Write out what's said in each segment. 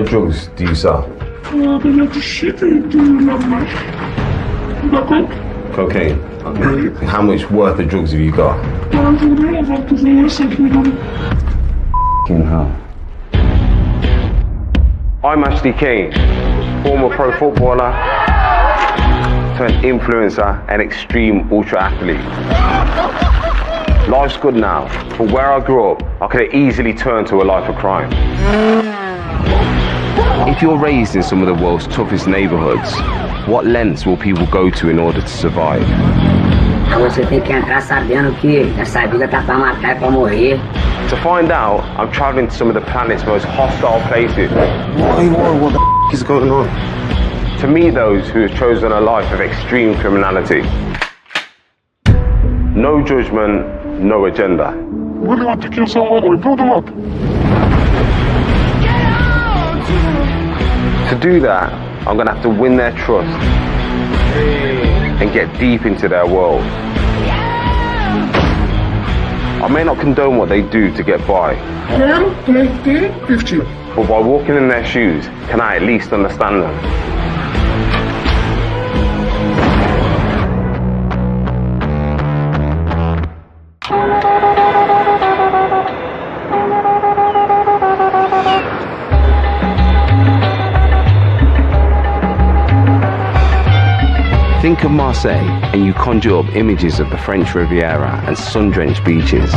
drugs do you sell? Cocaine. Okay. How much worth of drugs have you got? I'm Ashley Cain, former pro footballer to an influencer and extreme ultra athlete. Life's good now, but where I grew up, I could have easily turned to a life of crime. If you're raised in some of the world's toughest neighborhoods, what lengths will people go to in order to survive? To find out, I'm traveling to some of the planet's most hostile places. What the f is going on? To meet those who have chosen a life of extreme criminality. No judgment, no agenda. Really want to kill someone or build them up? To do that, I'm going to have to win their trust and get deep into their world. I may not condone what they do to get by, but by walking in their shoes, can I at least understand them? Think of Marseille and you conjure up images of the French Riviera and sun-drenched beaches.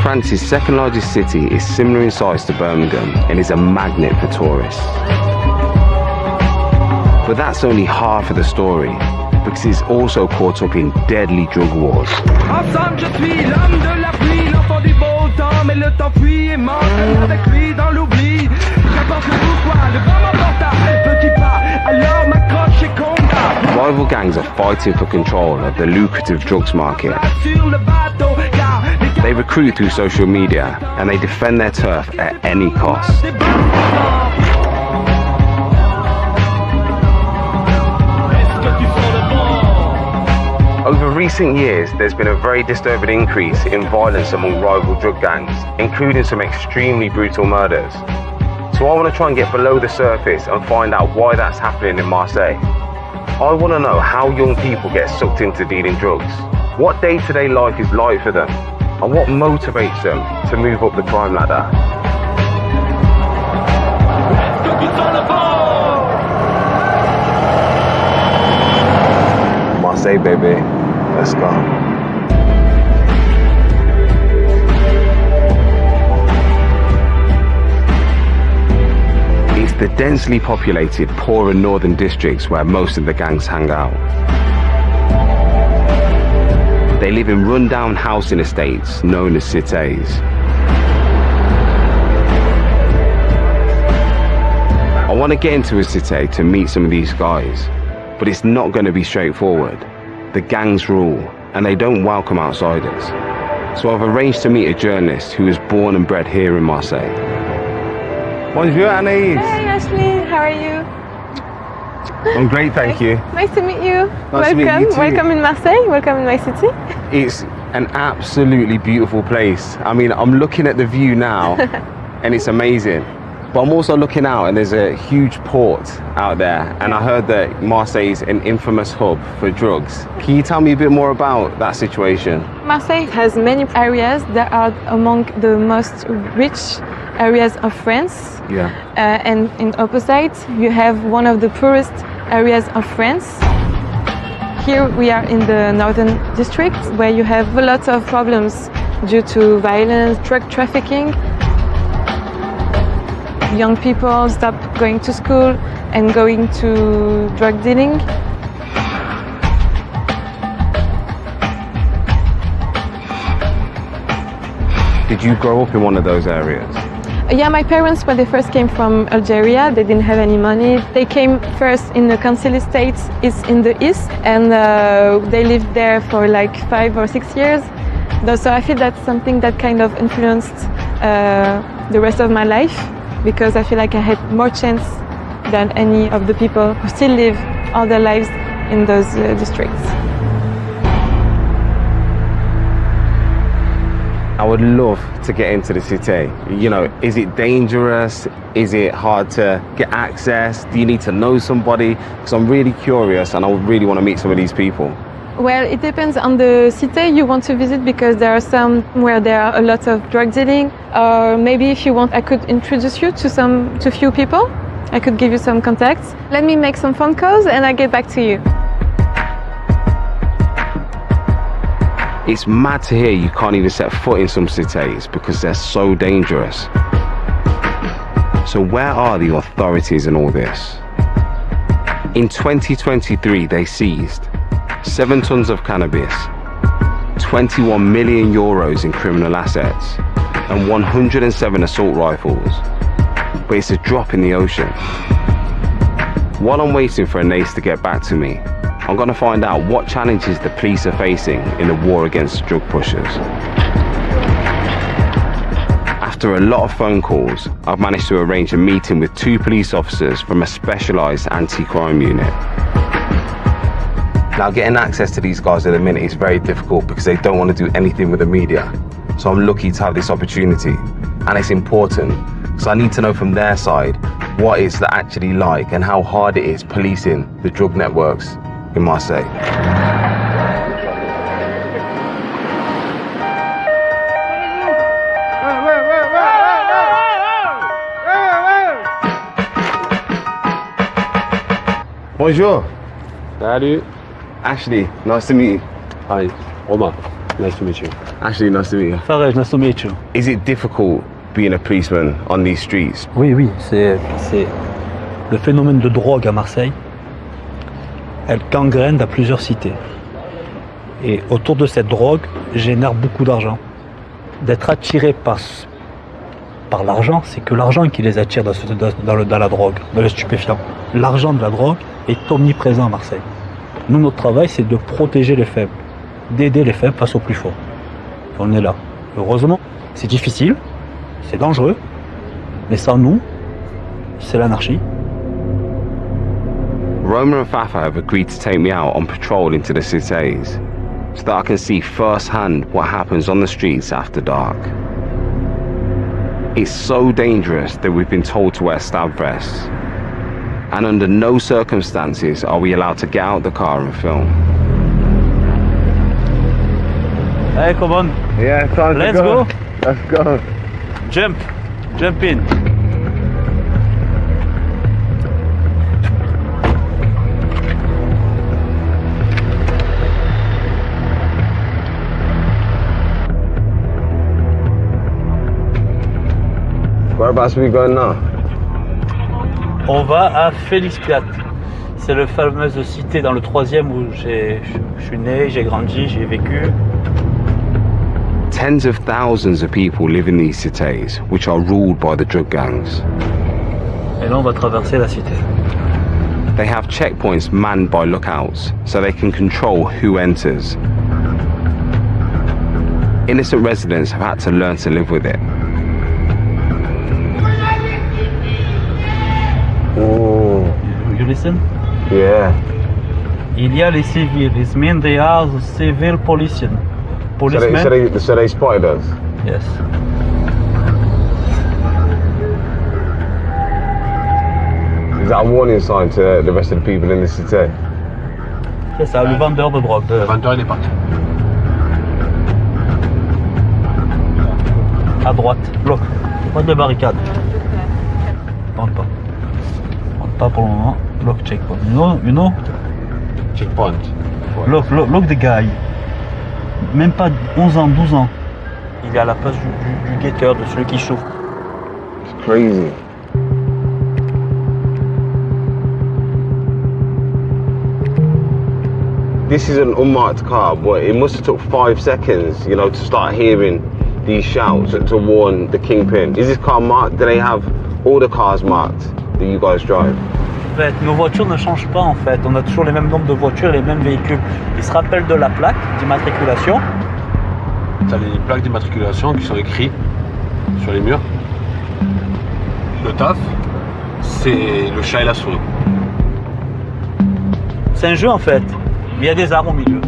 France's second largest city is similar in size to Birmingham and is a magnet for tourists. But that's only half of the story, because it's also caught up in deadly drug wars. Rival gangs are fighting for control of the lucrative drugs market. They recruit through social media and they defend their turf at any cost. Over recent years, there's been a very disturbing increase in violence among rival drug gangs, including some extremely brutal murders. So I want to try and get below the surface and find out why that's happening in Marseille. I want to know how young people get sucked into dealing drugs, what day-to-day life is like for them, and what motivates them to move up the crime ladder. Marseille, baby. Let's go. It's the densely populated, poorer northern districts where most of the gangs hang out. They live in run-down housing estates known as cités. I want to get into a cité to meet some of these guys, but it's not going to be straightforward. The gangs rule, and they don't welcome outsiders. So I've arranged to meet a journalist who was born and bred here in Marseille. Bonjour, Anaïs. Hey, Ashley. How are you? I'm great, thank you. Nice to meet you. Nice to meet you too. Welcome in Marseille. Welcome in my city. It's an absolutely beautiful place. I mean, I'm looking at the view now, and it's amazing. But I'm also looking out and there's a huge port out there, and I heard that Marseille is an infamous hub for drugs. Can you tell me a bit more about that situation? Marseille has many areas that are among the most rich areas of France. Yeah. And in opposite, you have one of the poorest areas of France. Here we are in the northern district, where you have a lot of problems due to violence, drug trafficking. Young people stop going to school and going to drug dealing. Did you grow up in one of those areas? Yeah, my parents, when they first came from Algeria, they didn't have any money. They came first in the Council Estates, is in the east, and they lived there for like 5 or 6 years. So I feel that's something that kind of influenced the rest of my life, because I feel like I had more chance than any of the people who still live all their lives in those districts. I would love to get into the city. You know, is it dangerous? Is it hard to get access? Do you need to know somebody? Because I'm really curious and I would really want to meet some of these people. Well, it depends on the city you want to visit, because there are some where there are a lot of drug dealing. Or maybe if you want, I could introduce you to few people. I could give you some contacts. Let me make some phone calls and I'll get back to you. It's mad to hear you can't even set foot in some cities because they're so dangerous. So where are the authorities in all this? In 2023, they seized 7 tons of cannabis, 21 million euros in criminal assets, and 107 assault rifles. But it's a drop in the ocean. While I'm waiting for Anais to get back to me, I'm going to find out what challenges the police are facing in the war against drug pushers. After a lot of phone calls, I've managed to arrange a meeting with 2 police officers from a specialised anti-crime unit. Now, getting access to these guys at the minute is very difficult because they don't want to do anything with the media. So I'm lucky to have this opportunity, and it's important because I need to know from their side what it's actually like and how hard it is policing the drug networks in Marseille. Bonjour. Salut. Ashley, nice to meet you. Hi, Romain. Nice to meet you. Ashley, nice to meet you. Farej, nice to meet you. Is it difficult being a policeman on these streets? Oui, c'est le phénomène de drogue à Marseille. Elle gangrène dans plusieurs cités. Et autour de cette drogue, génère beaucoup d'argent. D'être attiré par l'argent, c'est que l'argent qui les attire dans la drogue, dans les stupéfiants. L'argent de la drogue est omniprésent à Marseille. Nous, notre travail, c'est de protéger les faibles, d'aider les faibles face aux plus forts. Et on est là. Heureusement, c'est difficile, c'est dangereux, mais sans nous, c'est l'anarchie. Roma and Fafa have agreed to take me out on patrol into the cities so that I can see firsthand what happens on the streets after dark. It's so dangerous that we've been told to wear stab vests, and under no circumstances are we allowed to get out the car and film. Hey, come on. Yeah, time Let's go. Let's go. Jump in. Whereabouts are we going now? On va à Félix-Piat. C'est la fameuse cité dans le 3e où je suis né, j'ai grandi, j'ai vécu. Tens of thousands of people live in these cities, which are ruled by the drug gangs. Et là, on va traverser la cité. They have checkpoints manned by lookouts, so they can control who enters. Innocent residents have had to learn to live with it. Oh. You listen? Yeah. Il y a les civils. It means they are the civil policemen. So they spotted us? Yes. Is that a warning sign to the rest of the people in the city? C'est ça, le vendeur de drogue. Le vendeur, il est parti. À droite, bloc. Pas de barricade. Rentre pas. Rentre pas pour le moment. Bloc checkpoint. You know? Checkpoint. Look the guy. Même pas 11 ans, 12 ans. Il est à la place du guetteur, de celui qui chauffe. It's crazy. This is an unmarked car, but it must have took 5 seconds, you know, to start hearing these shouts to warn the kingpin. Is this car marked? Do they have all the cars marked that you guys drive? En fait, nos voitures ne changent pas en fait. On a toujours les mêmes nombres de voitures et les mêmes véhicules. Ils se rappellent de la plaque d'immatriculation. Tu as les plaques d'immatriculation qui sont écrites sur les murs. Le taf, c'est le chat et la souris. C'est un jeu en fait, mais il y a des armes au milieu.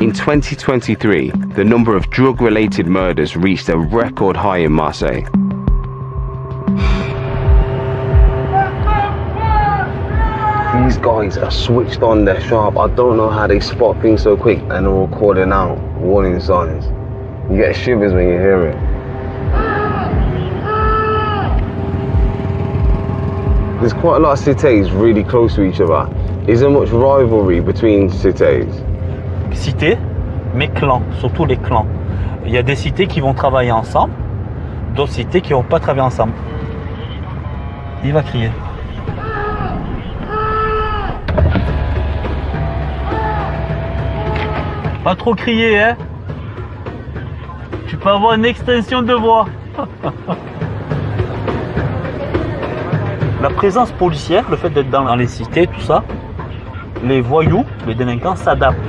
In 2023, the number of drug-related murders reached a record high in Marseille. These guys are switched on, they're sharp. I don't know how they spot things so quick and are recording out warning signs. You get shivers when you hear it. There's quite a lot of cités really close to each other. Is there much rivalry between cités? Cités, mais clans, surtout les clans. Il y a des cités qui vont travailler ensemble, d'autres cités qui vont pas travailler ensemble. Il va crier. Pas trop crier, hein. Tu peux avoir une extension de voix. La présence policière, le fait d'être dans les cités, tout ça, les voyous, les délinquants s'adaptent.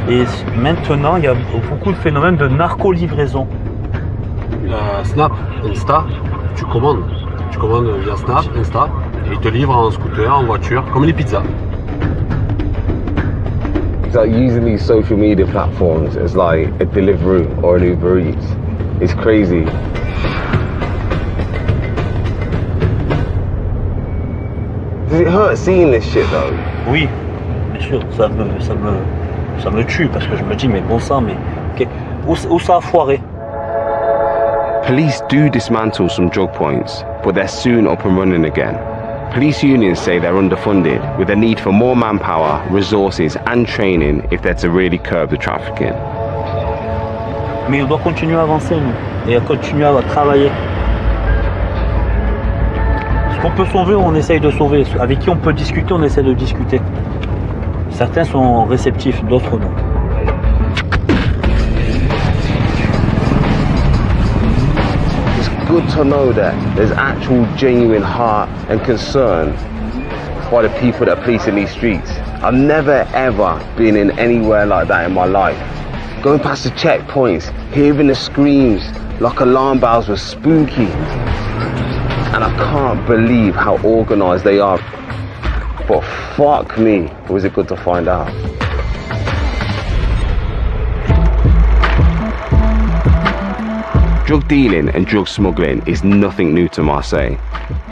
Et maintenant, il y a beaucoup de phénomènes de narco-livraison. Snap, Insta, tu commandes via Snap, Insta, et ils te livrent en scooter, en voiture, comme les pizzas. It's like using these social media platforms as like a Deliveroo or an Uber Eats. It's crazy. Does it hurt seeing this shit though? Oui, bien sûr, ça me tue parce que je me dis mais bon sang, mais okay, où ça a foiré? Police do dismantle some drug points, but they're soon up and running again. Police unions say they're underfunded, with a need for more manpower, resources and training if they're to really curb the trafficking. Mais on doit continuer à avancer, nous, et à continuer à travailler. Ce qu'on peut sauver, on essaye de sauver. Avec qui on peut discuter, on essaie de discuter. Certains sont réceptifs, d'autres non. It's good to know that there's actual genuine heart and concern by the people that are policing these streets. I've never ever been in anywhere like that in my life. Going past the checkpoints, hearing the screams like alarm bells was spooky. And I can't believe how organised they are. But fuck me, was it good to find out. Drug dealing and drug smuggling is nothing new to Marseille.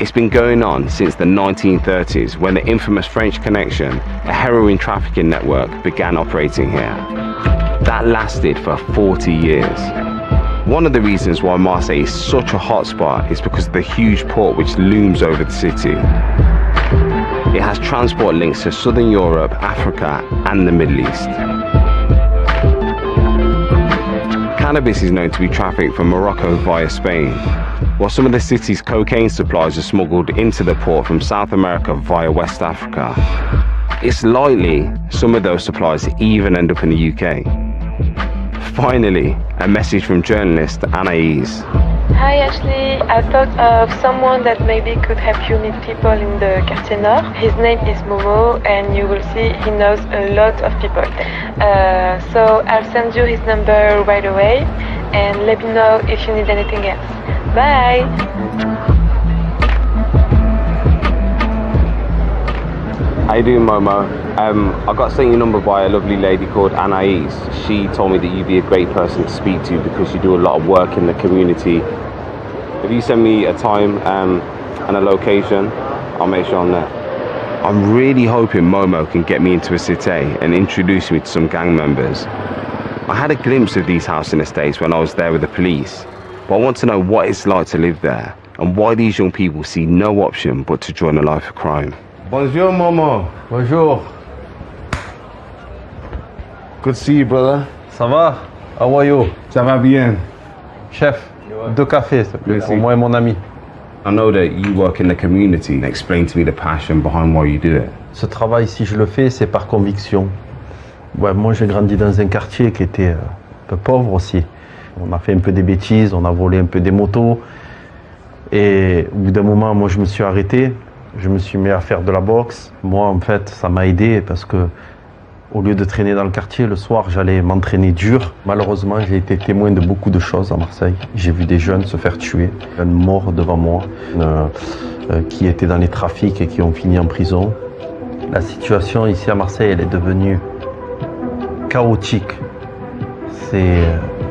It's been going on since the 1930s when the infamous French Connection, a heroin trafficking network, began operating here. That lasted for 40 years. One of the reasons why Marseille is such a hotspot is because of the huge port which looms over the city. It has transport links to Southern Europe, Africa and the Middle East. Cannabis is known to be trafficked from Morocco via Spain, while some of the city's cocaine supplies are smuggled into the port from South America via West Africa. It's likely some of those supplies even end up in the UK. Finally, a message from journalist Anaïs. Hi Ashley, I thought of someone that maybe could help you meet people in the Quartier Nord. His name is Momo and you will see he knows a lot of people. So I'll send you his number right away and let me know if you need anything else. Bye! How you doing, Momo? I got sent your number by a lovely lady called Anaïs. She told me that you'd be a great person to speak to because you do a lot of work in the community. If you send me a time and a location, I'll make sure I'm there. I'm really hoping Momo can get me into a cité and introduce me to some gang members. I had a glimpse of these housing estates when I was there with the police, but I want to know what it's like to live there and why these young people see no option but to join a life of crime. Bonjour, Momo. Bonjour. Good to see you, brother. Ça va? How are you? Ça va bien. Chef, 2 cafés, s'il te plaît, pour moi et mon ami. I know that you work in the community. Explain to me the passion behind why you do it. Ce travail, si je le fais, c'est par conviction. Ouais, moi, j'ai grandi dans un quartier qui était un peu pauvre aussi. On a fait un peu des bêtises, on a volé un peu des motos. Et au bout d'un moment, moi, je me suis arrêté. Je me suis mis à faire de la boxe. Moi, en fait, ça m'a aidé parce que au lieu de traîner dans le quartier, le soir, j'allais m'entraîner dur. Malheureusement, j'ai été témoin de beaucoup de choses à Marseille. J'ai vu des jeunes se faire tuer, un mort devant moi, qui étaient dans les trafics et qui ont fini en prison. La situation ici à Marseille, elle est devenue chaotique.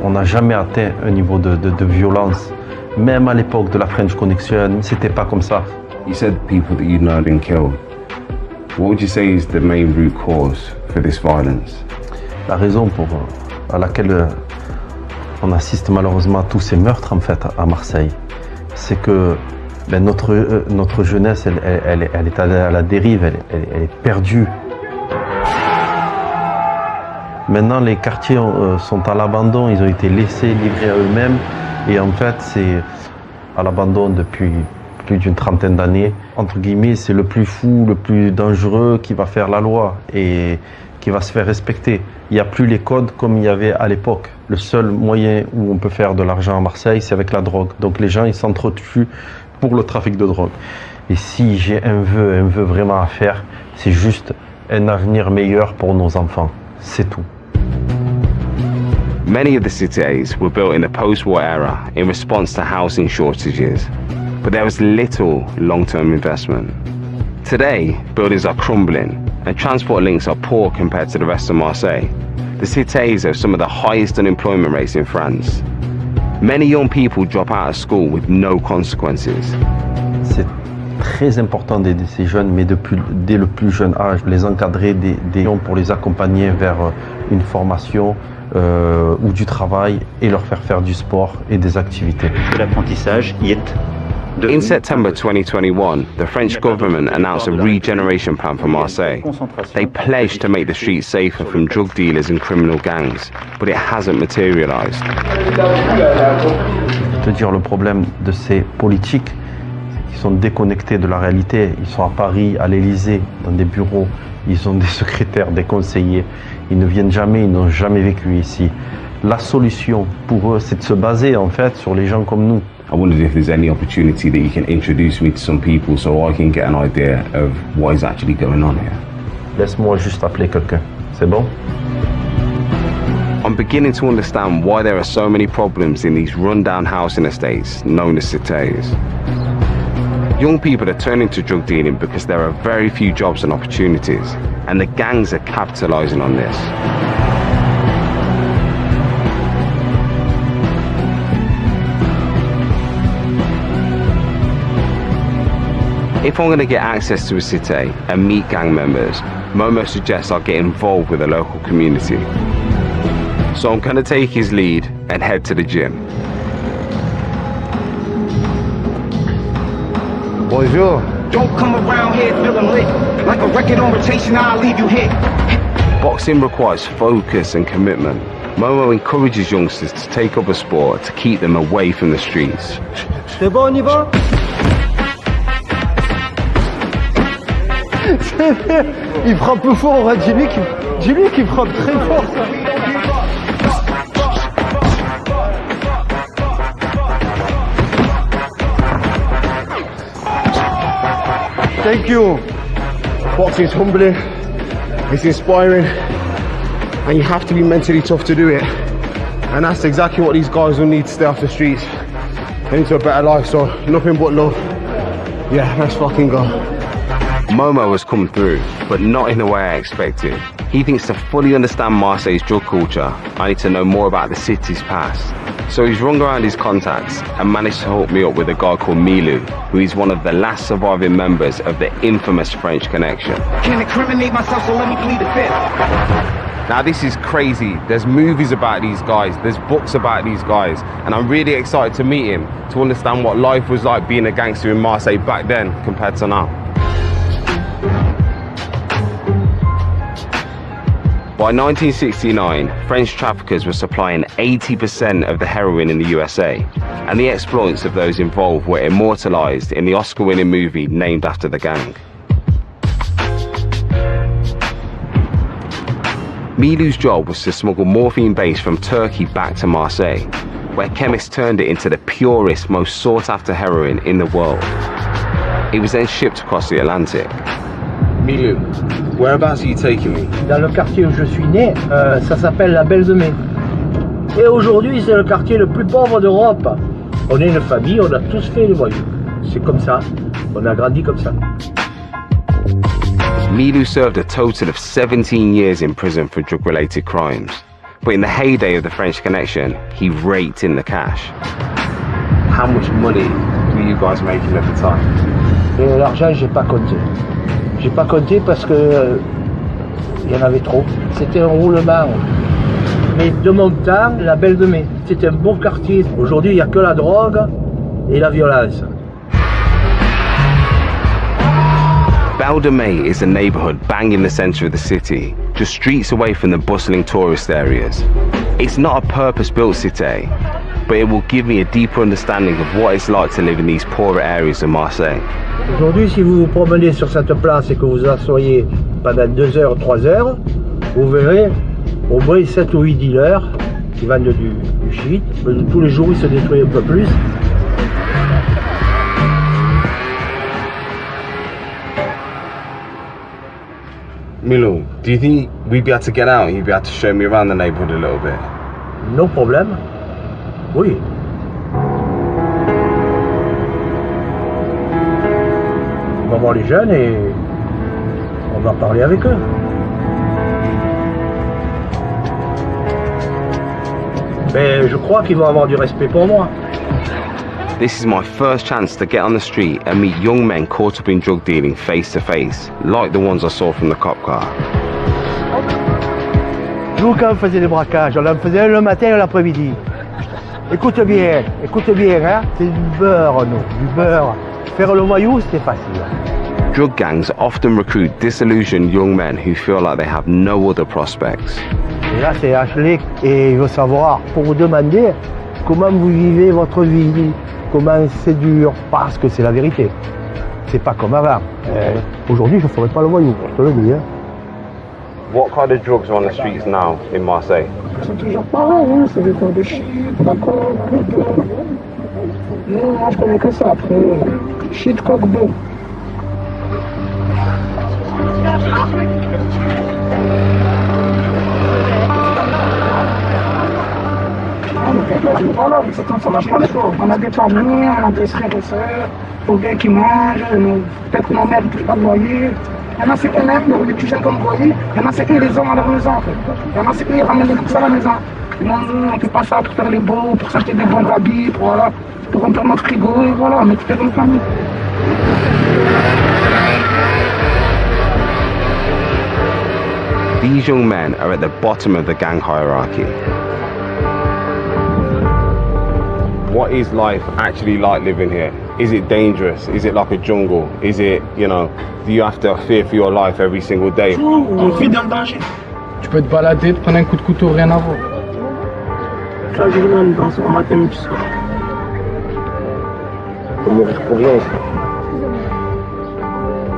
On n'a jamais atteint un niveau de violence. Même à l'époque de la French Connection, c'était pas comme ça. You said people that you know have been killed. What would you say is the main root cause for this violence? La raison à laquelle on assiste malheureusement à tous ces meurtres en fait à Marseille, c'est que notre jeunesse, elle est à la dérive, elle est perdue. Maintenant, les quartiers sont à l'abandon, ils ont été laissés livrés à eux-mêmes et en fait, c'est à l'abandon depuis plus d'une trentaine d'années. Entre guillemets, c'est le plus fou, le plus dangereux qui va faire la loi et qui va se faire respecter. Il n'y a plus les codes comme il y avait à l'époque. Le seul moyen où on peut faire de l'argent à Marseille, c'est avec la drogue. Donc les gens, ils s'entretuent pour le trafic de drogue. Et si j'ai un vœu vraiment à faire, c'est juste un avenir meilleur pour nos enfants. C'est tout. Many of the cités were built in the post-war era in response to housing shortages, but there was little long-term investment. Today, buildings are crumbling and transport links are poor compared to the rest of Marseille. The cités have some of the highest unemployment rates in France. Many young people drop out of school with no consequences. C'est très important d'aider ces jeunes, mais dès le plus jeune âge, les encadrer pour les accompagner vers une formation ou du travail et leur faire du sport et des activités. L'apprentissage y est. In September 2021, the French government announced a regeneration plan for Marseille. They pledged to make the streets safer from drug dealers and criminal gangs, but it hasn't materialized. Je vais te dire le problème de ces politiques, c'est qu'ils sont déconnectés de la réalité. Ils sont à Paris, à l'Élysée, dans des bureaux, ils ont des secrétaires, des conseillers. Ils ne viennent jamais, ils n'ont jamais vécu ici. La solution pour eux, c'est de se baser en fait sur les gens comme nous. I wondered if there's any opportunity that you can introduce me to some people so I can get an idea of what is actually going on here. Laisse-moi juste appeler quelqu'un. C'est bon? I'm beginning to understand why there are so many problems in these run-down housing estates known as cités. Young people are turning to drug dealing because there are very few jobs and opportunities, and the gangs are capitalizing on this. If I'm going to get access to a cité and meet gang members, Momo suggests I get involved with the local community. So I'm going to take his lead and head to the gym. Bonjour. Don't come around here feeling lit. Like a record on rotation, I'll leave you hit. Boxing requires focus and commitment. Momo encourages youngsters to take up a sport to keep them away from the streets. C'est bon, on y va? Il frappe fort, hein. Dis-lui qu'il frappe très fort. Thank you. Boxing is humbling, it's inspiring, and you have to be mentally tough to do it. And that's exactly what these guys will need to stay off the streets and into a better life. So nothing but love. Yeah, let's fucking go. Momo has come through, but not in the way I expected. He thinks to fully understand Marseille's drug culture, I need to know more about the city's past. So he's rung around his contacts and managed to hook me up with a guy called Milou, who is one of the last surviving members of the infamous French Connection. Can't incriminate myself, so let me plead the fifth. Now this is crazy. There's movies about these guys, there's books about these guys, and I'm really excited to meet him, to understand what life was like being a gangster in Marseille back then compared to now. By 1969, French traffickers were supplying 80% of the heroin in the USA, and the exploits of those involved were immortalized in the Oscar-winning movie named after the gang. Milou's job was to smuggle morphine base from Turkey back to Marseille, where chemists turned it into the purest, most sought-after heroin in the world. It was then shipped across the Atlantic. Milou, whereabouts are you taking me? Dans le quartier où je suis né, ça s'appelle la Belle de Mai. Et aujourd'hui, c'est le quartier le plus pauvre d'Europe. On est une famille, on a tous fait les voyous. C'est comme ça, on a grandi comme ça. Milou served a total of 17 years in prison for drug-related crimes. But in the heyday of the French Connection, he raked in the cash. How much money were you guys making at the time? Et l'argent, j'ai pas compté. J'ai pas compté parce que il y en avait trop. C'était un roulement. Mais de mon temps, la Belle de Mai, c'était un beau quartier. Aujourd'hui, il n'y a que la drogue et la violence. Belle de Mai is a neighborhood bang in the center of the city, just streets away from the bustling tourist areas. It's not a purpose-built city, but it will give me a deeper understanding of what it's like to live in these poorer areas of Marseille. Aujourd'hui, si vous vous promenez sur cette place et que vous asseyez pendant 2 heures, 3 heures, vous verrez au moins 7 ou 8 dealers qui vendent du shit. Tous les jours, ils se détruisent un peu plus. Milou, do you think we'd be able to get out and you'd be able to show me around the neighborhood a little bit? No problème. Oui. On va voir les jeunes et on va parler avec eux. Mais je crois qu'ils vont avoir du respect pour moi. This is my first chance to get on the street and meet young men caught up in drug dealing face to face, like the ones I saw from the cop car. Nous, quand on faisait des braquages, on en faisait un le matin et l'après-midi. Écoute bien, hein, c'est du beurre, nous, du beurre. Faire le voyou, c'est facile. Drug gangs often recruit disillusioned young men who feel like they have no other prospects. Et là, c'est Ashley et il veut savoir, pour vous demander comment vous vivez votre vie, comment c'est dur, parce que c'est la vérité. C'est pas comme avant. Aujourd'hui, je ne ferai pas le voyou, je te le dis. Hein. What kind of drugs are on the streets now in Marseille? C'est toujours pareil, hein, c'est des corps de shit, d'accord, non, moi je connais que ça, après, shit, coke, beau. Voilà, c'est comme ça, on n'a pas le choix. On a des familles, on a des frères et sœurs, faut bien qu'ils mangent, peut-être que ma mère ne touche pas de loyer. Il y en a, c'est eux-mêmes, donc les petits jeunes comme loyer. Il y en a, c'est eux les hommes à leur maison, en fait. Il y en a, c'est eux qui ramènent les trucs à la maison. Non, on ne fait pas ça pour faire les beaux, pour s'acheter des bons habits, pour remplir notre frigo, et voilà, mais tu fais une famille. These young men are at the bottom of the gang hierarchy. What is life actually like living here? Is it dangerous? Is it like a jungle? Is it, do you have to fear for your life every single day? On vit dans le danger. Tu peux te balader, te prendre un coup de couteau, rien à voir. La journée, on danse au matin et du soir. Faut mourir pour rien.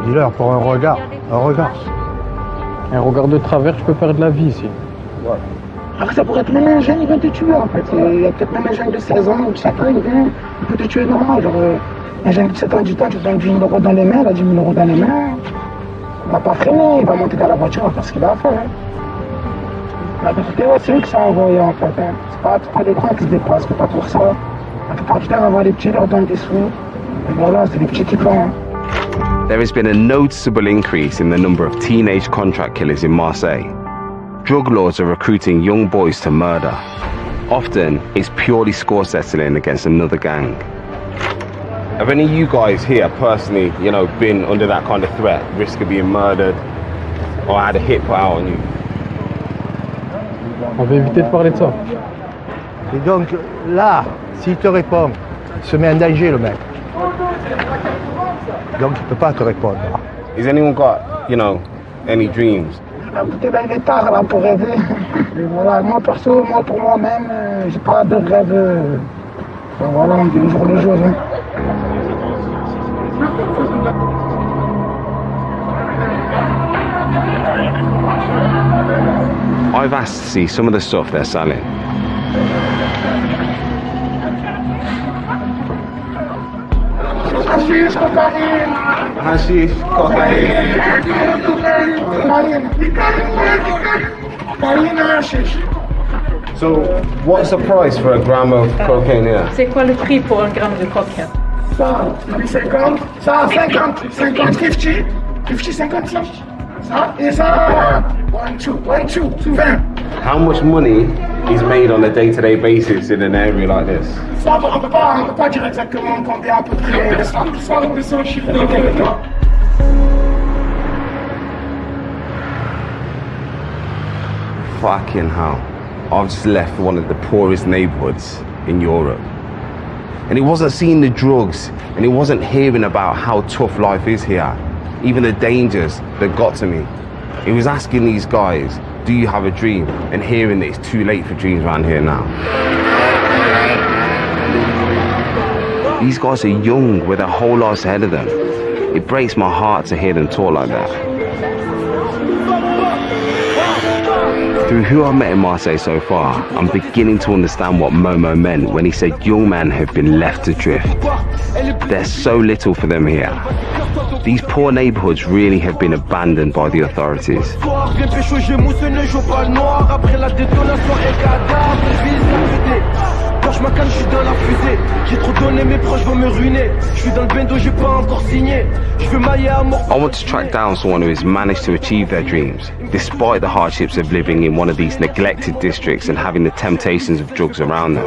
Dis-leur pour un regard. Un regard de travers, tu peux perdre la vie ici. Ouais. Après, ça pourrait être même un jeune, il va te tuer en fait. Il y a peut-être même un jeune de 16 ans ou de 7 ans, il peut te tuer normal. Genre, un jeune de 7 ans, du temps, tu te donnes 10 000 € dans les mains, il a 10 000 € dans les mains. Il va pas freiner, il va monter dans la voiture, il va faire ce qu'il a à faire. Hein. La vérité, c'est eux qui sont envoyés en fait. Hein. C'est pas des grands qui se déplacent, c'est pas pour ça. La plupart du temps, on va voir les petits, leur donner des sous. Et voilà, c'est les petits qui font. Hein. There has been a noticeable increase in the number of teenage contract killers in Marseille. Drug lords are recruiting young boys to murder. Often, it's purely score settling against another gang. Have any of you guys here personally, been under that kind of threat, risk of being murdered, or had a hit put out on you? On va éviter de parler de ça. Et donc, là, s'il te répond, il se met en danger, le mec. Donc, il ne peut pas te répondre. Has anyone got, any dreams? Peut-être dans les tard là pour rêver. Et voilà, moi perso, pour moi-même, j'ai pas de rêve. Voilà, on vit jour le jour. Hein. I've asked to see some of the stuff they're selling. Hashish, cocaine. Hashish, cocaine. So, what's the price for a gram of cocaine here? C'est quoi le prix pour un gramme de cocaine? Ça, 50, ça, 50, 50, 50. 50-56. Ça, et ça. 1, 2, 1, 2, 20. How much money is made on a day-to-day basis in an area like this? Ça, on peut pas dire exactement combien à peu près. Ça, c'est un chiffre de quelqu'un. Fucking hell. I've just left one of the poorest neighborhoods in Europe. And it wasn't seeing the drugs, and it wasn't hearing about how tough life is here, even the dangers that got to me. It was asking these guys, do you have a dream? And hearing that it's too late for dreams around here now. These guys are young with their whole lives ahead of them. It breaks my heart to hear them talk like that. Through who I've met in Marseille so far, I'm beginning to understand what Momo meant when he said young men have been left adrift. There's so little for them here. These poor neighborhoods really have been abandoned by the authorities. I want to track down someone who has managed to achieve their dreams, despite the hardships of living in one of these neglected districts and having the temptations of drugs around them.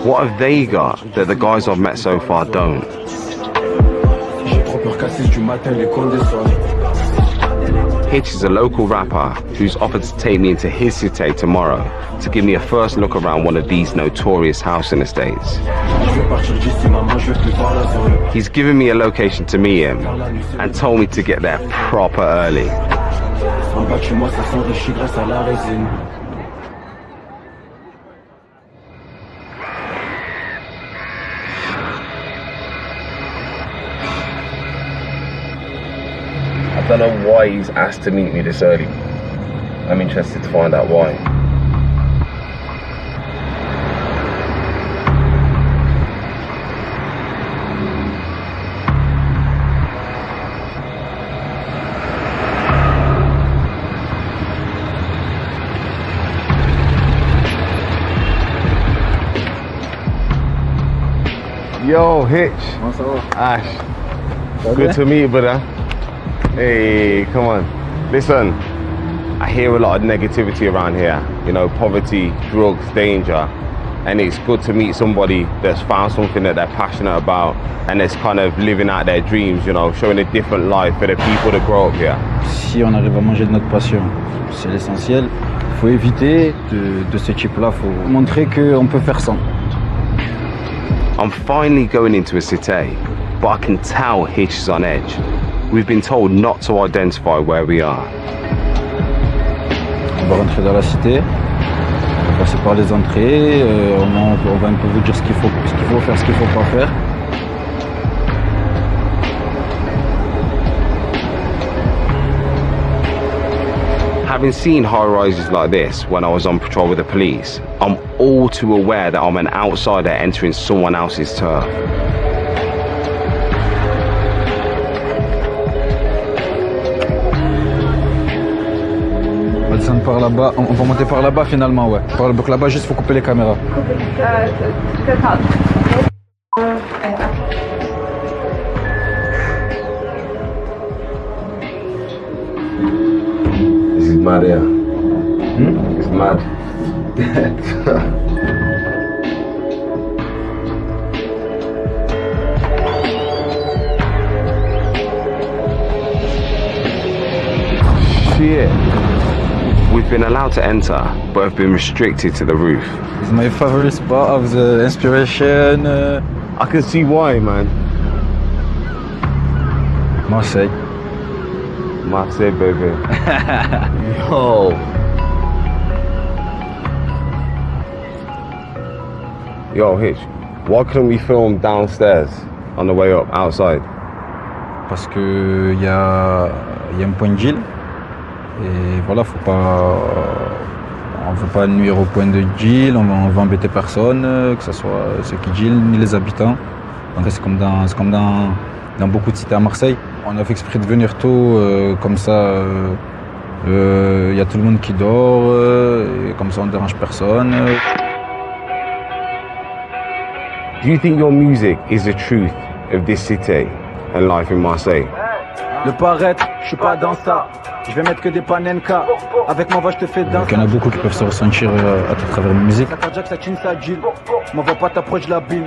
What have they got that the guys I've met so far don't? Hitch is a local rapper who's offered to take me into his cité tomorrow to give me a first look around one of these notorious housing estates. He's given me a location to meet him and told me to get there proper early. I don't know why he's asked to meet me this early. I'm interested to find out why. Yo, Hitch. Ash. Good to meet you, brother. Hey, come on. Listen, I hear a lot of negativity around here. You know, poverty, drugs, danger. And it's good to meet somebody that's found something that they're passionate about and that's kind of living out their dreams, you know, showing a different life for the people that grow up here. Si on arrive à manger de notre passion, c'est l'essentiel. Il faut éviter de ce type-là, il faut montrer qu'on peut faire sans. I'm finally going into a cité, but I can tell Hitch is on edge. We've been told not to identify where we are. On va rentrer dans la cité, on va passer par les entrées, on va un peu vous dire ce qu'il faut faire, ce qu'il faut pas faire. Having seen high-rises like this when I was on patrol with the police, I'm all too aware that I'm an outsider entering someone else's turf. On va descendre par là-bas, on va monter par là-bas finalement, ouais. Donc là-bas, juste faut couper les caméras. This is mad here. It's mad. Shit. We've been allowed to enter, but have been restricted to the roof. It's my favorite spot of the inspiration. I can see why, man. Marseille. Marseille, baby. Yo. Yo, Hitch, why couldn't we film downstairs on the way up, outside? Parce que y a un point de deal. Et voilà, on veut pas nuire au point de deal, on veut embêter personne, que ce soit ceux qui deal ni les habitants. Donc c'est comme dans beaucoup de cités à Marseille. On a fait exprès de venir tôt, comme ça, y a tout le monde qui dort, et comme ça on dérange personne. Do you think your music is the truth of this city and life in Marseille? Le paraître, je suis pas dans ça. Je vais mettre que des panenka. Avec moi, va, je te fais danser. Il y en a beaucoup qui peuvent se ressentir à travers mes musiques. M'envoie pas t'approche la bine.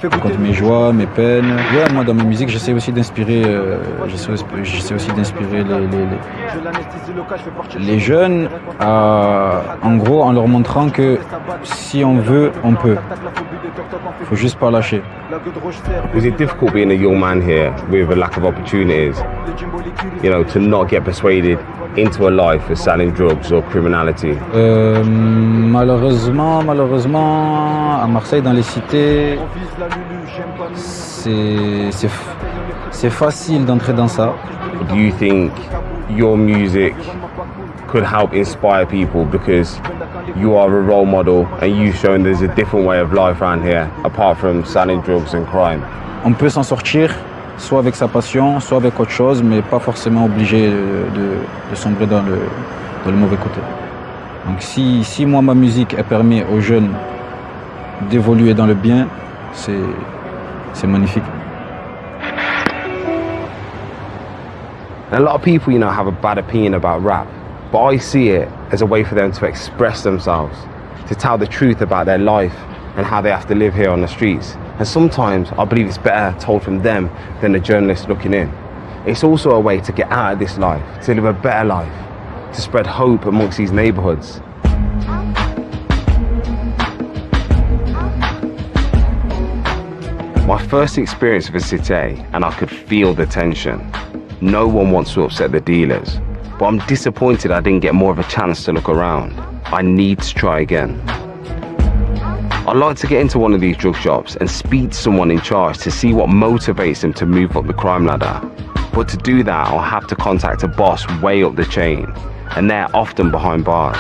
Je raconte mes joies, mes peines. Ouais, moi dans mes musiques, j'essaie aussi d'inspirer, j'essaie aussi d'inspirer les jeunes, en gros, en leur montrant que si on veut, on peut. Faut juste pas lâcher. Was it difficult being a young man here with a lack of opportunities? You know, to not get persuaded into a life of selling drugs or criminality? Malheureusement, à Marseille, dans les cités, c'est facile d'entrer dans ça. Do you think your music could help inspire people because you are a role model and you've shown there's a different way of life around here apart from selling drugs and crime? On peut s'en sortir, soit avec sa passion, soit avec autre chose, mais pas forcément obligé de sombrer dans le mauvais côté. Donc si moi ma musique elle permet aux jeunes d'évoluer dans le bien, c'est magnifique. And a lot of people, you know, have a bad opinion about rap, but I see it as a way for them to express themselves, to tell the truth about their life and how they have to live here on the streets. And sometimes I believe it's better told from them than the journalist looking in. It's also a way to get out of this life, to live a better life, to spread hope amongst these neighborhoods. My first experience with a cité, and I could feel the tension. No one wants to upset the dealers, but I'm disappointed I didn't get more of a chance to look around. I need to try again. I'd like to get into one of these drug shops and speak to someone in charge to see what motivates them to move up the crime ladder. But to do that, I'll have to contact a boss way up the chain, and they're often behind bars.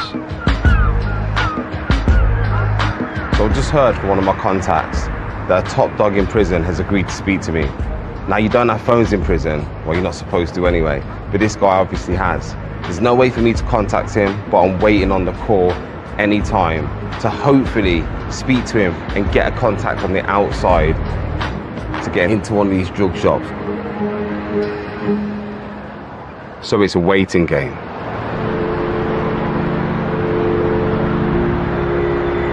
So I just heard from one of my contacts that a top dog in prison has agreed to speak to me. Now, you don't have phones in prison, well, you're not supposed to anyway, but this guy obviously has. There's no way for me to contact him, but I'm waiting on the call anytime to hopefully speak to him and get a contact on the outside to get into one of these drug shops. So it's a waiting game.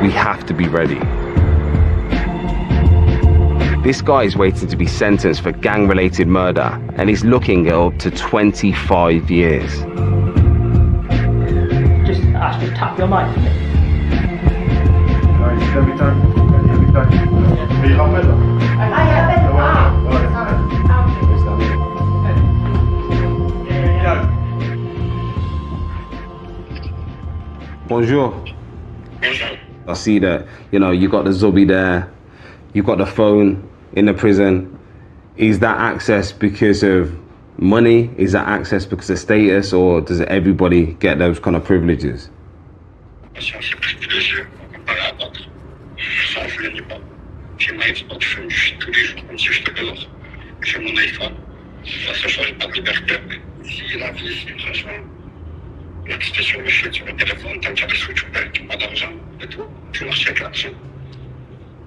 We have to be ready. This guy is waiting to be sentenced for gang-related murder, and he's looking at up to 25 years. Just ask you to tap your mic. Bonjour. I see that, you know, you got the Zubby there, you've got the phone in the prison. Is that access because of money? Is that access because of status, or does everybody get those kind of privileges?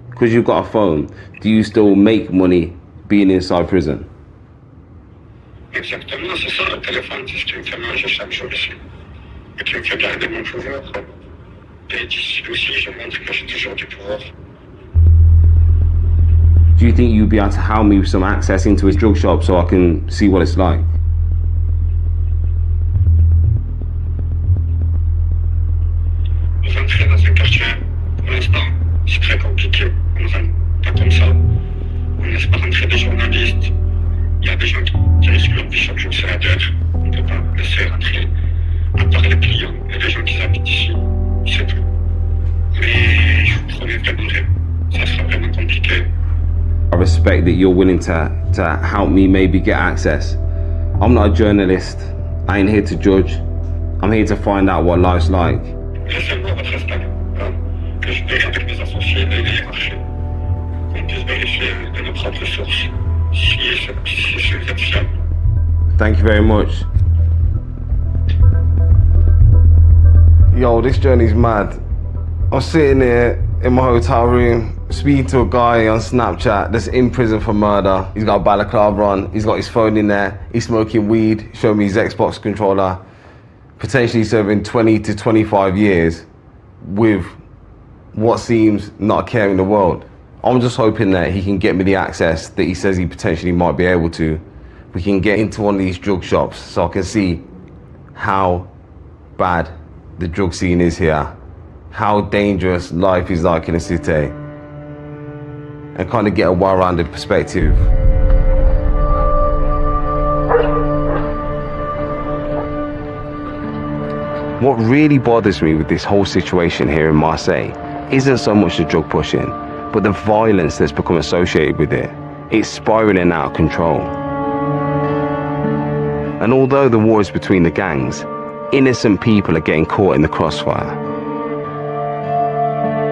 Because you've got a phone, do you still make money being inside prison? Exactement, c'est ça, le téléphone, c'est ce qui me fait manger chaque jour ici. Et qui me fait garder mon pouvoir. Et d'ici aussi, je montre que j'ai toujours du pouvoir. Do you think you'd be able to help me with some access into his drug shop so I can see what it's like? Rentrer dans un quartier, pour l'instant, c'est très compliqué. On ne rentre pas comme ça. On ne laisse pas rentrer des journalistes. Il y a des gens qui risquent leur vie chaque jour sur la terre. On ne peut pas laisser rentrer, à part les clients et les gens qui habitent ici. C'est tout. Mais je vous promets vraiment, ça sera vraiment compliqué. I respect that you're willing to help me maybe get access. I'm not a journalist. I ain't here to judge. I'm here to find out what life's like. Laissez-moi votre respect, que je paye avec mes associés et les hiérarchies, qu'on puisse vérifier de nos propres sources si c'est fiable. Thank you very much. Yo, this journey's mad. I'm sitting here in my hotel room, speaking to a guy on Snapchat that's in prison for murder. He's got a balaclava on, he's got his phone in there, he's smoking weed, showing me his Xbox controller, potentially serving 20 to 25 years with what seems not a care in the world. I'm just hoping that he can get me the access that he says he potentially might be able to. We can get into one of these drug shops so I can see how bad the drug scene is here, how dangerous life is like in the city, and kind of get a well-rounded perspective. What really bothers me with this whole situation here in Marseille isn't so much the drug pushing, but the violence that's become associated with it. It's spiraling out of control. And although the war is between the gangs, innocent people are getting caught in the crossfire.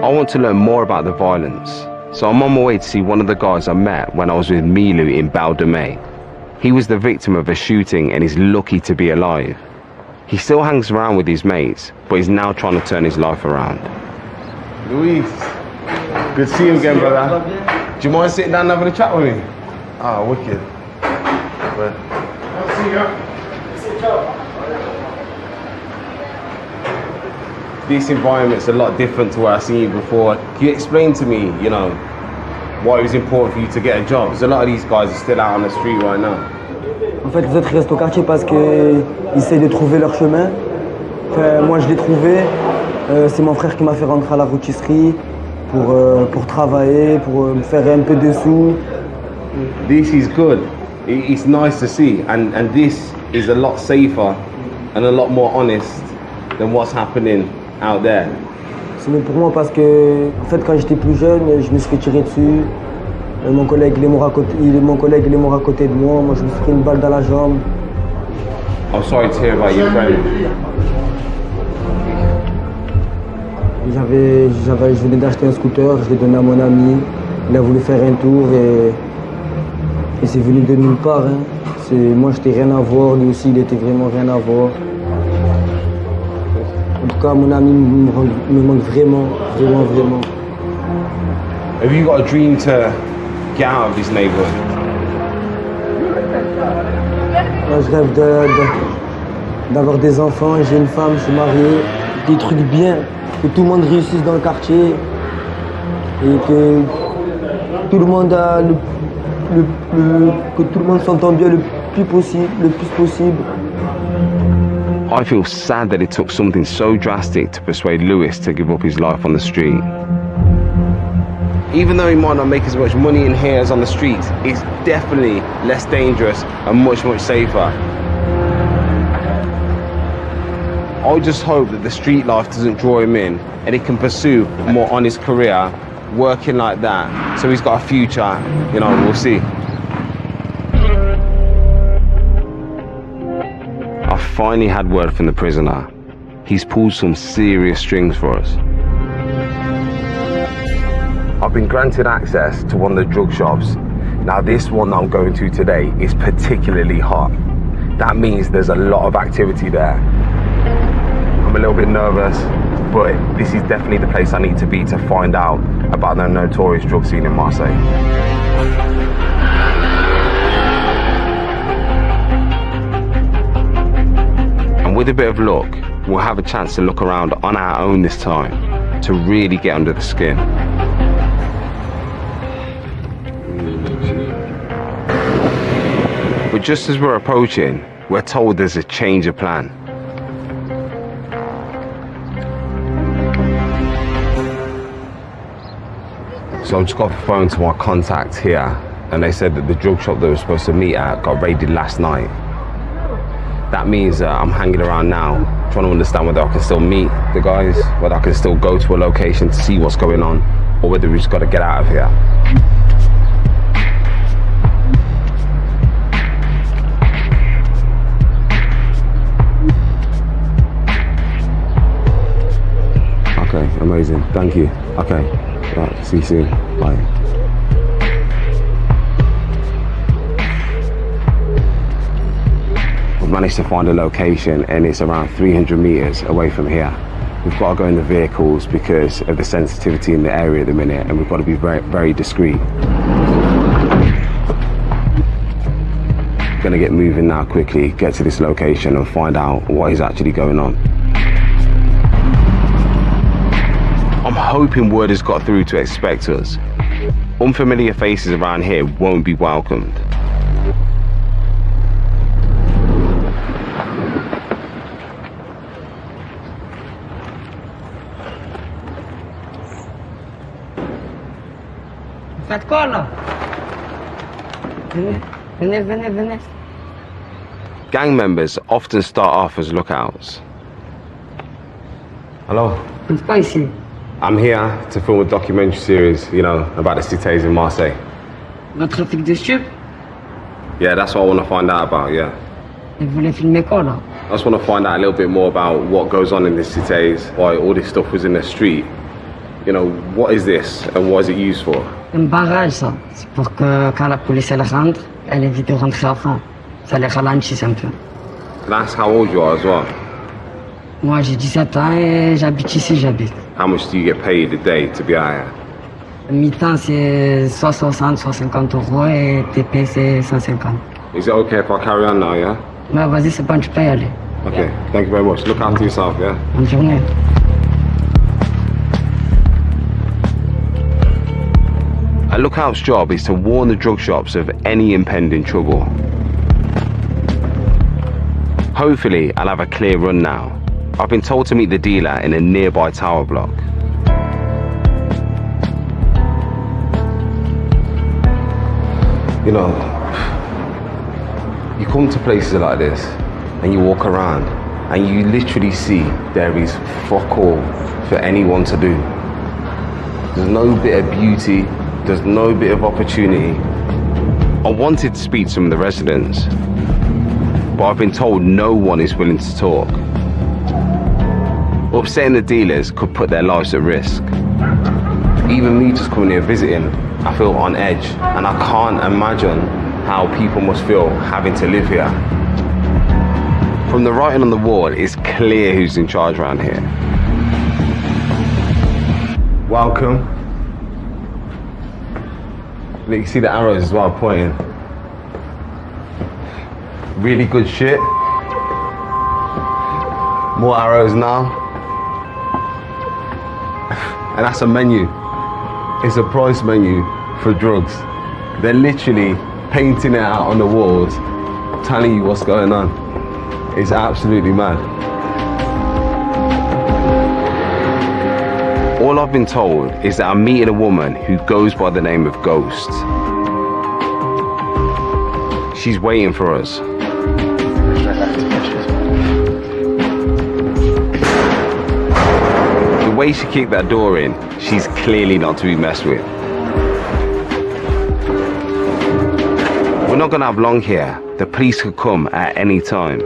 I want to learn more about the violence, so I'm on my way to see one of the guys I met when I was with Milu in Bal de Mai. He was the victim of a shooting and is lucky to be alive. He still hangs around with his mates, but he's now trying to turn his life around. Luis, good to see you again, brother. Do you mind sitting down and having a chat with me? Ah, wicked. Well, this environment's a lot different to where I've seen you before. Can you explain to me, you know, why it was important for you to get a job? Because a lot of these guys are still out on the street right now. En fait, les autres restent au quartier parce qu'ils essayent de trouver leur chemin. Enfin, moi, je l'ai trouvé. C'est mon frère qui m'a fait rentrer à la rôtisserie pour travailler, pour me faire un peu de sous. This is good. It's nice to see. And this is a lot safer and a lot more honest than what's happening out there. C'est mieux pour moi parce que, en fait, quand j'étais plus jeune, je me suis fait tirer dessus. Mon collègue, il est mort à côté de moi. Moi, je me suis pris une balle dans la jambe. I'm sorry to hear about your friend. Je venais d'acheter un scooter, je l'ai donné à mon ami. Il a voulu faire un tour et c'est venu de nulle part. Hein. Moi, j'étais rien à voir, lui aussi, il était vraiment rien à voir. En tout cas, mon ami me manque vraiment, vraiment, vraiment. Have you got a dream to get out of this neighborhood? Moi, je rêve d'avoir des enfants, j'ai une femme, je suis marié, des trucs bien, que tout le monde réussisse dans le quartier et que tout le monde que tout le monde s'entend bien le plus possible. I feel sad that it took something so drastic to persuade Lewis to give up his life on the street. Even though he might not make as much money in here as on the streets, it's definitely less dangerous and much, much safer. I just hope that the street life doesn't draw him in and he can pursue a more honest career, working like that, so he's got a future, you know, we'll see. I finally had word from the prisoner. He's pulled some serious strings for us. I've been granted access to one of the drug shops. Now this one that I'm going to today is particularly hot. That means there's a lot of activity there. I'm a little bit nervous, but this is definitely the place I need to be to find out about the notorious drug scene in Marseille. And with a bit of luck, we'll have a chance to look around on our own this time to really get under the skin. But just as we're approaching, we're told there's a change of plan. So I just got off the phone to my contacts here, and they said that the drug shop that we were supposed to meet at got raided last night. That means I'm hanging around now, trying to understand whether I can still meet the guys, whether I can still go to a location to see what's going on, or whether we've just got to get out of here. Okay, amazing. Thank you. Okay, right, see you soon. Bye. We've managed to find a location and it's around 300 meters away from here. We've got to go in the vehicles because of the sensitivity in the area at the minute, and we've got to be very, very discreet. Gonna get moving now quickly, get to this location and find out what is actually going on. I'm hoping word has got through to expect us. Unfamiliar faces around here won't be welcomed. Faites quoi là? Venez. Gang members often start off as lookouts. Hello? C'est pas ici. I'm here to film a documentary series, you know, about the cités in Marseille. Le trafic de stupes? Yeah, that's what I want to find out about, yeah. Et vous voulez filmer quoi là? I just want to find out a little bit more about what goes on in the cités, why all this stuff was in the street. You know, what is this and what is it used for? Un barrage ça. C'est pour que quand la police elle rentre, elle évite de rentrer à fond. Ça les ralentisse un peu. That's how old you are as well. Moi j'ai 17 ans et j'habite ici, How much do you get paid a day to be out here? Mi-temps c'est soit 60, soit 50 euros et TP c'est 150. Is it okay if I carry on now, yeah? Ouais, vas-y, c'est bon, tu peux y aller. Okay, thank you very much. Look after yourself, yeah? Bonne journée. A lookout's job is to warn the drug shops of any impending trouble. Hopefully, I'll have a clear run now. I've been told to meet the dealer in a nearby tower block. You know, you come to places like this and you walk around and you literally see there is fuck all for anyone to do. There's no bit of beauty, there's no bit of opportunity. I wanted to speak to some of the residents, but I've been told no one is willing to talk. Upsetting the dealers could put their lives at risk. Even me just coming here visiting, I feel on edge, and I can't imagine how people must feel having to live here. From the writing on the wall, it's clear who's in charge around here. Welcome. Look, you see the arrows as well pointing. Really good shit. More arrows now. And that's a menu. It's a price menu for drugs. They're literally painting it out on the walls, telling you what's going on. It's absolutely mad. All I've been told is that I'm meeting a woman who goes by the name of Ghost. She's waiting for us. The way she kicked that door in, she's clearly not to be messed with. We're not gonna have long here. The police could come at any time.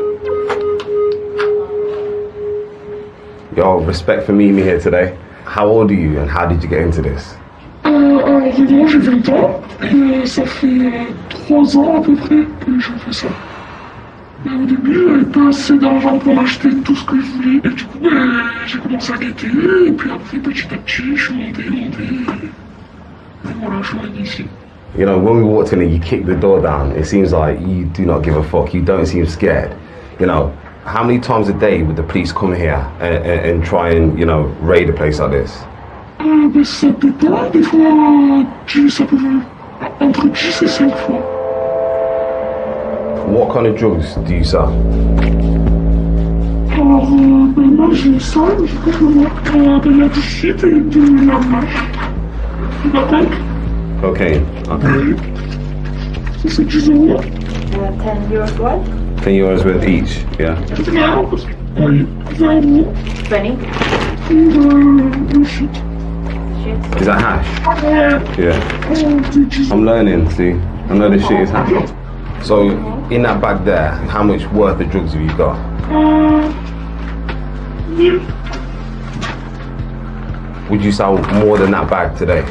Yo, respect for meeting me here today. How old are you and how did you get into this? Alors moi j'ai 20 ans et ça fait 3 ans à peu près que je fais ça. Mais au début j'avais pas assez d'argent pour acheter tout ce que je voulais et du coup j'ai commencé à guetter et puis après petit à petit je suis monté et voilà je suis arrivé ici. You know, when we walked in and you kicked the door down, it seems like you do not give a fuck. You don't seem scared. You know, how many times a day would the police come here and try and, you know, raid a place like this? Ben, ça dépend, des fois, ça peut entre 10 et 5 fois. What kind of drugs do you sell? Alors, ben, moi j'ai ça, j'ai il y a du shit et de la mâche. De la coke. Cocaine. Okay. Ça c'est 10 euros. 10 euros what? 10 euros worth each, yeah? Oui, 20 euros. 20? De shit. Is that hash? Yeah. I'm learning, see. I know this shit is hash. So, in that bag there, how much worth of drugs have you got? Would you sell more than that bag today?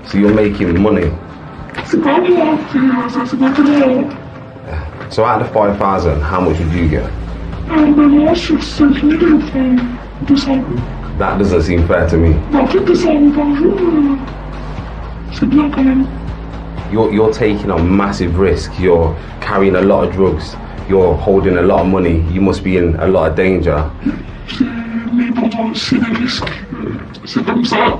So you're making money? So out of the 5,000, how much would you get? Moi, sur 5 000, je prends 200 euros. That doesn't seem fair to me. Mais en fait, 200 euros par jour, c'est bien quand même. You're taking on massive risk. You're carrying a lot of drugs. You're holding a lot of money. You must be in a lot of danger. Mais bon, c'est des risques. C'est comme ça.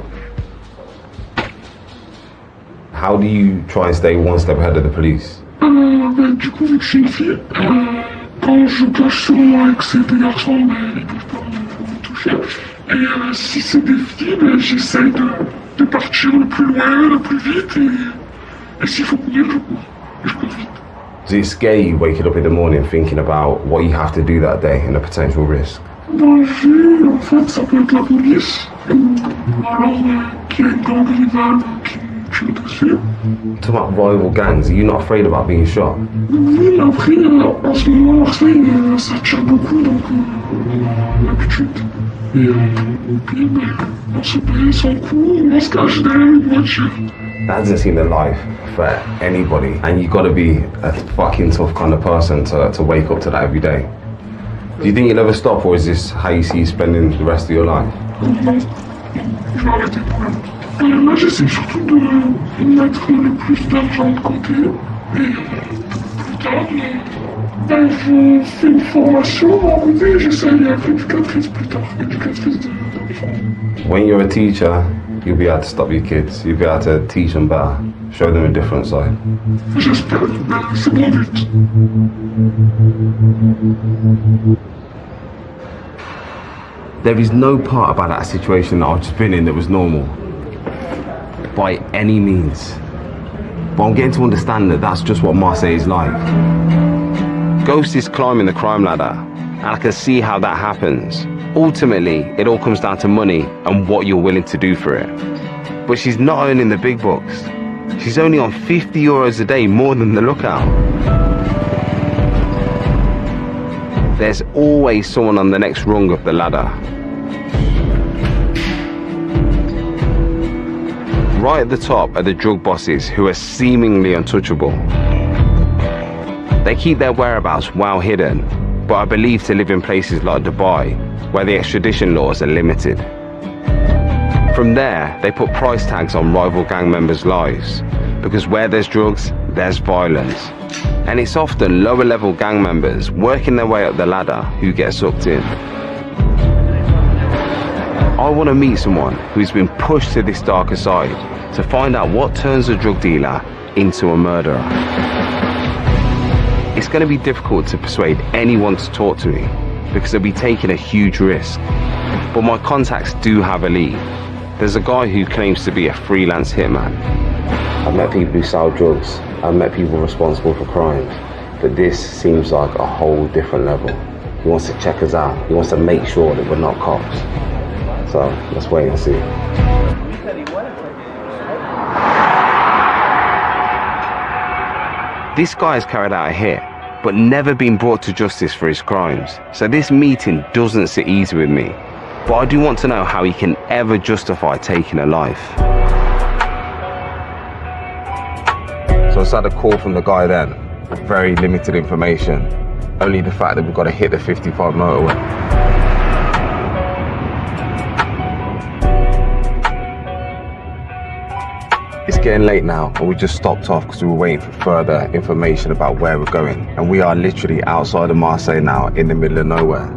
How do you try and stay one step ahead of the police? Du coup, vu que je suis une fille, quand je cache sur moi et que c'est des garçons, ils peuvent pas me toucher. Et si c'est des filles, j'essaye de partir le plus loin, le plus vite. Et s'il faut courir, je cours. Et je cours vite. Does it scare you waking up in the morning thinking about what you have to do that day and the potential risk? Danger, en fait, ça peut être la police. Ou alors qu'il y a une gang rivale qui tue dessus. Talking about rival gangs, are you not afraid about being shot? Oui, mais après, en ce moment, Marseille, ça tire beaucoup, donc l'habitude. Et puis, on se paye son coup, on se cache derrière une voiture. That doesn't seem the life for anybody. And you gotta be a fucking tough kind of person to wake up to that every day. Do you think you'll ever stop, or is this how you see you spending the rest of your life? Non, je vais arrêter pour l'instant. Là, j'essaie surtout de mettre le plus d'argent de côté. Et plus tard, je fais une formation à côté, j'essaie d'être éducatrice plus tard, éducatrice d'enfants. When you're a teacher, you'll be able to stop your kids. You'll be able to teach them better, show them a different side. J'espère, c'est mon but. There is no part about that situation that I've just been in that was normal, by any means. But I'm getting to understand that that's just what Marseille is like. Ghost is climbing the crime ladder, and I can see how that happens. Ultimately, it all comes down to money and what you're willing to do for it. But she's not earning the big bucks. She's only on 50 euros a day more than the lookout. There's always someone on the next rung of the ladder. Right at the top are the drug bosses who are seemingly untouchable. They keep their whereabouts well hidden, but are believed to live in places like Dubai, where the extradition laws are limited. From there, they put price tags on rival gang members' lives, because where there's drugs, there's violence. And it's often lower level gang members working their way up the ladder who get sucked in. I want to meet someone who's been pushed to this darker side to find out what turns a drug dealer into a murderer. It's going to be difficult to persuade anyone to talk to me because they'll be taking a huge risk. But my contacts do have a lead. There's a guy who claims to be a freelance hitman. I've met people who sell drugs. I've met people responsible for crimes. But this seems like a whole different level. He wants to check us out. He wants to make sure that we're not cops. So let's wait and see. This guy has carried out a hit, but never been brought to justice for his crimes. So this meeting doesn't sit easy with me. But I do want to know how he can ever justify taking a life. So I had a call from the guy then. Very limited information. Only the fact that we've got to hit the 55 motorway. It's getting late now, and we just stopped off because we were waiting for further information about where we're going. And we are literally outside of Marseille now, in the middle of nowhere.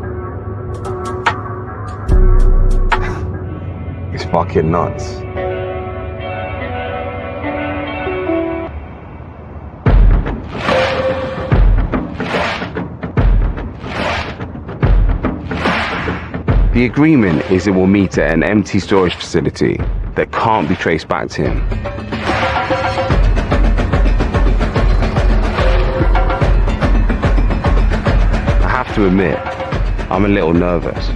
It's fucking nuts. The agreement is that we'll meet at an empty storage facility that can't be traced back to him. I have to admit, I'm a little nervous.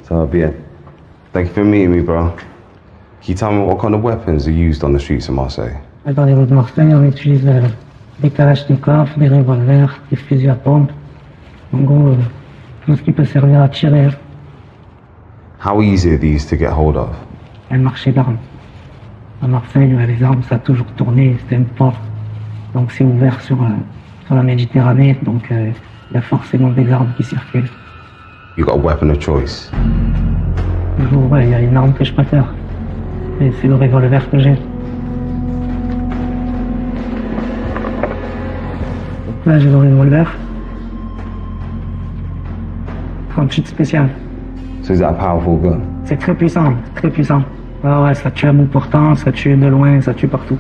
Ça va bien. Thank you for meeting me, bro. Can you tell me what kind of weapons are used on the streets of Marseille? Dans les rues de Marseille, on utilise des kalachnikovs, des revolvers, des fusils à pompe. En gros, tout ce qui peut servir à tirer. How easy are these to get hold of? Un marché d'armes. À Marseille, les armes, ça a toujours tourné, c'était une porte. Donc c'est ouvert sur la Méditerranée, donc il y a forcément des armes qui circulent. You got a weapon of choice? Toujours, ouais, il y a une arme que je préfère. Et c'est le revolver que j'ai. Donc là, j'ai le revolver. 38 spécial. So is that a powerful gun? C'est très puissant, très puissant. Ah ouais, ça tue à bout portant, ça tue de loin, ça tue partout.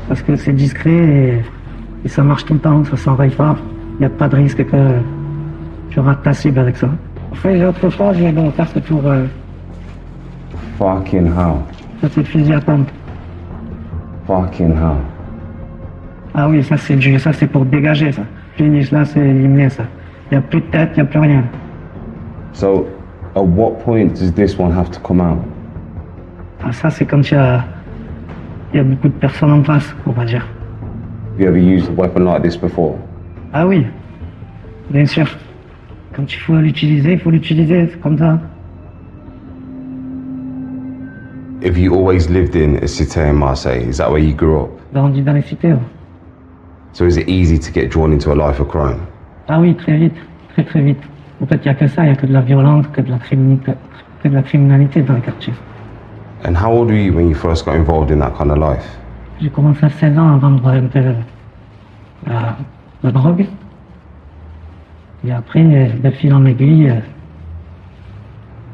Parce que c'est discret et ça marche tout le temps, ça s'enraye pas. Il n'y a pas de risque que tu rates ta cible avec ça. Enfin, j'ai autre chose, j'ai bon, ça c'est pour... Fucking hell. Ça c'est le fusil à pompe. Fucking hell. Ah oui, ça c'est pour dégager ça. Finish là, c'est éliminé ça. Il n'y a plus de tête, il n'y a plus rien. So, at what point does this one have to come out? Ah, ça c'est quand il y a beaucoup de personnes en face, on va dire. Have you ever used a weapon like this before? Ah oui, bien sûr. Quand il faut l'utiliser, c'est comme ça. Have you always lived in a city in Marseille? Is that where you grew up? Grandi dans les cités. Ouais. So is it easy to get drawn into a life of crime? Ah oui, très vite, très vite. En fait, il n'y a que ça, il n'y a que de la violence, que de la criminalité dans le quartier. And how old were you when you first got involved in that kind of life? J'ai commencé à 16 ans à vendre un peu la drogue. Et après, de fil en aiguille,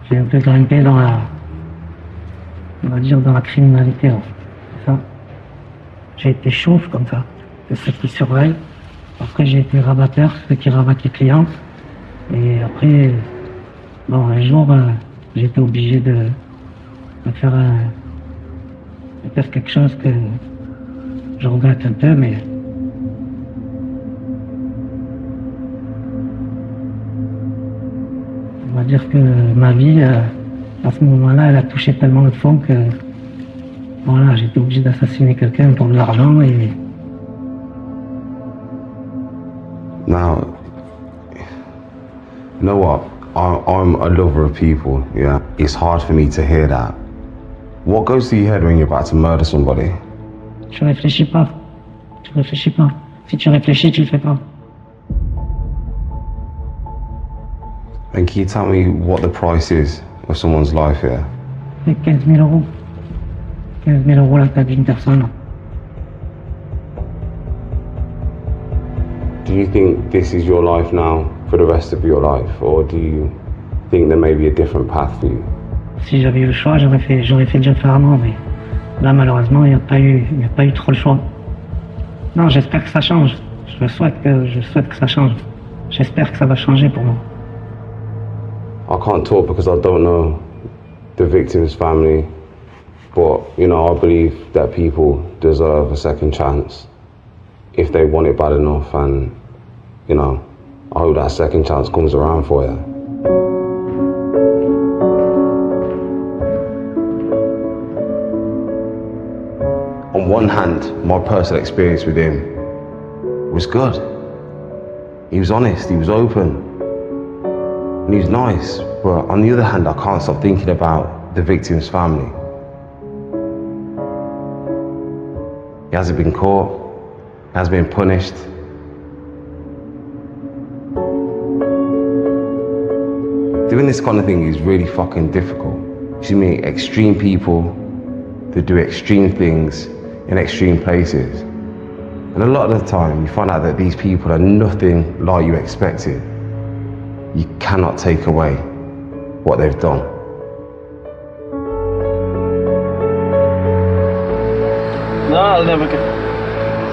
j'ai un peu grimpé dans la criminalité. Ouais. C'est ça. J'ai été chauve comme ça, c'est ceux qui surveillent. Après, j'ai été rabatteur, ceux qui rabattent les clients. Et après, bon, un jour, j'ai été obligé de faire quelque chose que je regrette un peu, mais on va dire que ma vie, à ce moment-là, elle a touché tellement de fond que voilà, j'ai été obligé d'assassiner quelqu'un pour de l'argent et... Now, you know what? I'm a lover of people, yeah? It's hard for me to hear that. What goes through your head when you're about to murder somebody? Tu réfléchis pas. Si tu réfléchis, tu le fais pas. And can you tell me what the price is of someone's life here? C'est 15 000 euros. 15 000 euros la tête d'une personne. Do you think this is your life now for the rest of your life, or do you think there may be a different path for you? Si j'avais eu le choix, j'aurais fait différemment, mais là malheureusement il n'y a pas eu trop le choix. Non, j'espère que ça change. Je souhaite que ça change. J'espère que ça va changer pour moi. I can't talk because I don't know the victim's family, but you know, I believe that people deserve a second chance if they want it bad enough, and you know, I hope that second chance comes around for you. On one hand, my personal experience with him was good. He was honest, he was open, and he was nice. But on the other hand, I can't stop thinking about the victim's family. He hasn't been caught, he hasn't been punished. Doing this kind of thing is really fucking difficult. You meet extreme people that do extreme things in extreme places. And a lot of the time you find out that these people are nothing like you expected. You cannot take away what they've done.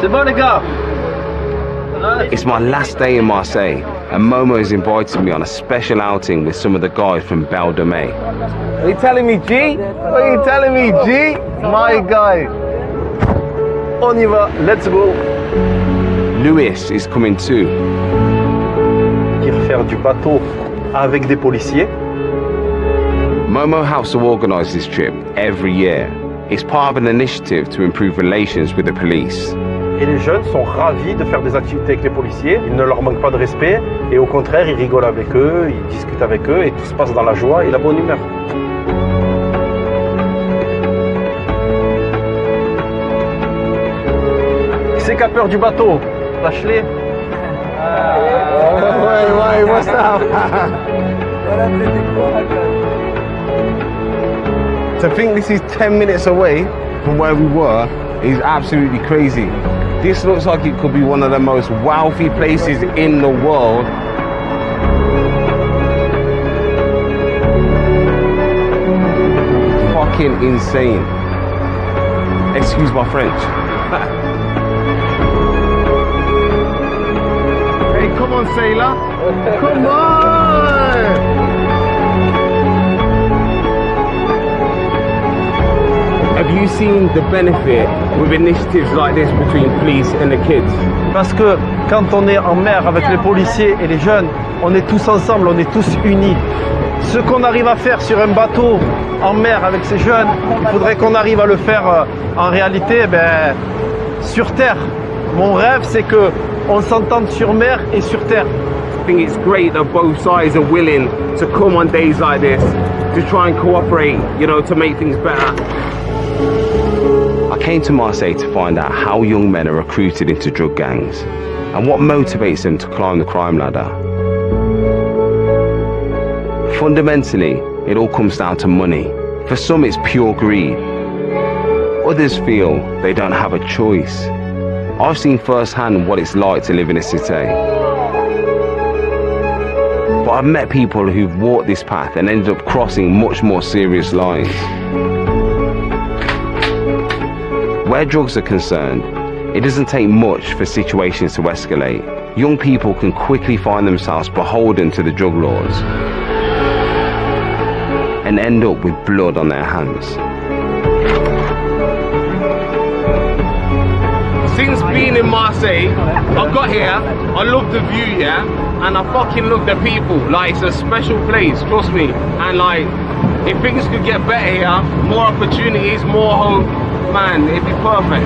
C'est bon les gars. It's my last day in Marseille, and Momo has invited me on a special outing with some of the guys from Belle de Mai. Are you telling me, G? What are you telling me, G? My guy. On y va, let's go. Louis is coming too. Faire du bateau avec des policiers. Momo helps to organise this trip every year. It's part of an initiative to improve relations with the police. Et les jeunes sont ravis de faire des activités avec les policiers. Ils ne leur manquent pas de respect et au contraire, ils rigolent avec eux, ils discutent avec eux et tout se passe dans la joie et la bonne humeur. Qui c'est qui a peur du bateau? Lâche-les. Ouais, what's up? To think this is 10 minutes away from where we were is absolutely crazy. This looks like it could be one of the most wealthy places in the world. Fucking insane. Excuse my French. Hey, come on, sailor. Come on! Have you seen the benefit with initiatives like this between police and the kids? Parce que quand on est en mer avec les policiers et les jeunes, on est tous ensemble, on est tous unis. Ce qu'on arrive à faire sur un bateau en mer avec ces jeunes, il faudrait qu'on arrive à le faire en réalité sur terre. Mon rêve, c'est que on s'entende sur mer et sur terre. I think it's great that both sides are willing to come on days like this to try and cooperate, you know, to make things better. I came to Marseille to find out how young men are recruited into drug gangs and what motivates them to climb the crime ladder. Fundamentally, it all comes down to money. For some, it's pure greed. Others feel they don't have a choice. I've seen firsthand what it's like to live in a city. But I've met people who've walked this path and ended up crossing much more serious lines. Where drugs are concerned, it doesn't take much for situations to escalate. Young people can quickly find themselves beholden to the drug laws and end up with blood on their hands. Since being in Marseille, I got here, I love the view here, and I fucking love the people. Like, it's a special place, trust me. And like, if things could get better here, more opportunities, more hope, man, it'd be perfect.